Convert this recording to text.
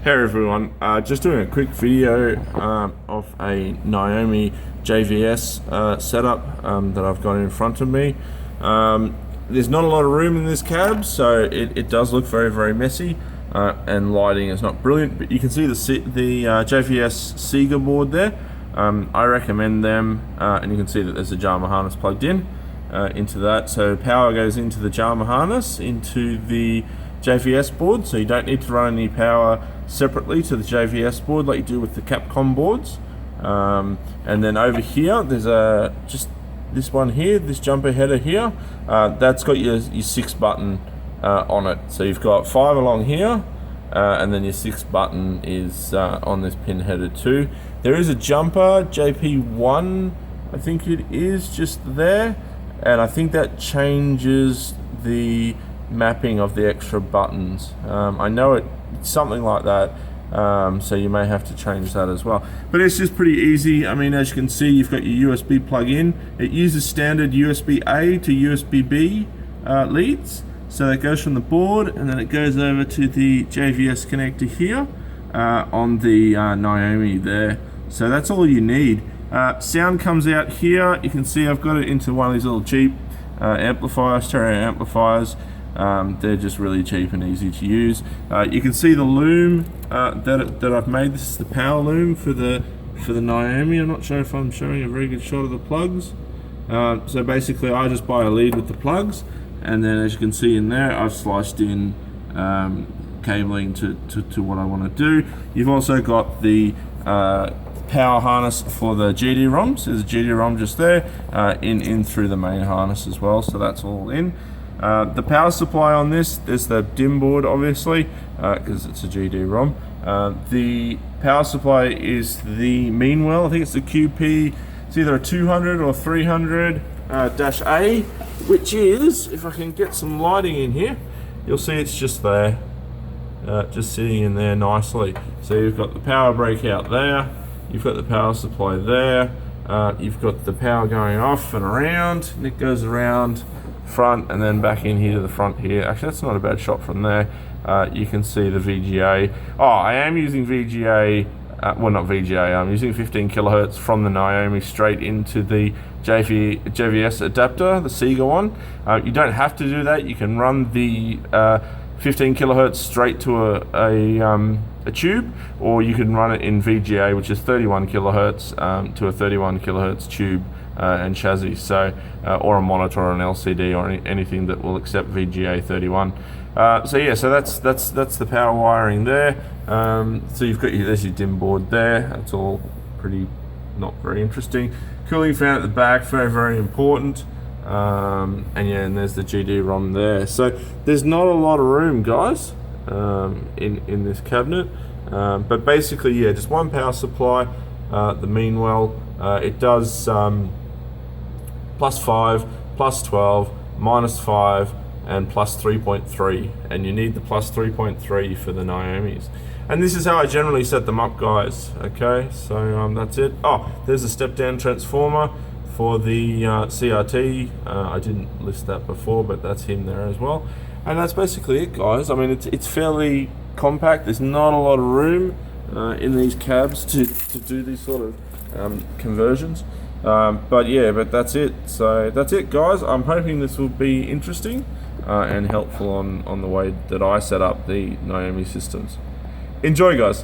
Hey everyone, just doing a quick video of a Naomi JVS setup that I've got in front of me. There's not a lot of room in this cab, so it does look very messy, and lighting is not brilliant, but you can see the JVS Sega board there. I recommend them, and you can see that there's a JAMA harness plugged in into that, so power goes into the JAMA harness into the JVS board, so you don't need to run any power separately to the JVS board like you do with the Capcom boards. And then over here there's just this one here, this jumper header here, that's got your 6 button on it. So you've got 5 along here, and then your 6 button is on this pin header too. There is a jumper JP1, I think it is, just there, and I think that changes the mapping of the extra buttons. I know it's something like that, so you may have to change that as well, but it's just pretty easy. I mean, as you can see, you've got your USB plug-in. It uses standard USB A to USB B leads, so that goes from the board and then it goes over to the JVS connector here on the Naomi there. So that's all you need. Sound comes out here. You can see I've got it into one of these little cheap amplifiers, stereo amplifiers. They're just really cheap and easy to use. You can see the loom that I've made. This is the power loom for the Naomi. I'm not sure if I'm showing a very good shot of the plugs. So basically I just buy a lead with the plugs, and then as you can see in there, I've sliced in cabling to what I want to do. You've also got the power harness for the GDROM. So there's a GDROM just there, in through the main harness as well, so that's all in. The power supply on this, there's the DIMM board obviously, because it's a GDROM. The power supply is the Meanwell, I think it's the QP, it's either a 200 or 300 -A, which is, if I can get some lighting in here, you'll see it's just there, just sitting in there nicely. So you've got the power breakout there, you've got the power supply there, you've got the power going off and around, and it goes around front and then back in here to the front here. Actually, that's not a bad shot from there. You can see the VGA. Oh, I am using VGA, well, not VGA, I'm using 15 kilohertz from the Naomi straight into the JVS adapter, the Sega one. You don't have to do that. You can run the 15 kilohertz straight to a tube, or you can run it in VGA, which is 31 kilohertz to a 31 kilohertz tube and chassis, so or a monitor or an LCD or anything that will accept VGA 31. So yeah, so that's the power wiring there. So you've got there's your DIMM board there. That's all pretty not very interesting. Cooling fan at the back, very important. And yeah, and there's the GDROM there. So there's not a lot of room, guys, in this cabinet. But basically, yeah, just one power supply. The Meanwell, it does +5, +12, -5, and +3.3, and you need the +3.3 for the Naomis. And this is how I generally set them up, guys. Okay, so that's it. Oh, there's a step-down transformer for the CRT. I didn't list that before, but that's him there as well. And that's basically it, guys. I mean, it's fairly compact. There's not a lot of room in these cabs to do these sort of conversions. But yeah, but that's it. So that's it, guys. I'm hoping this will be interesting and helpful on the way that I set up the Naomi systems. Enjoy, guys.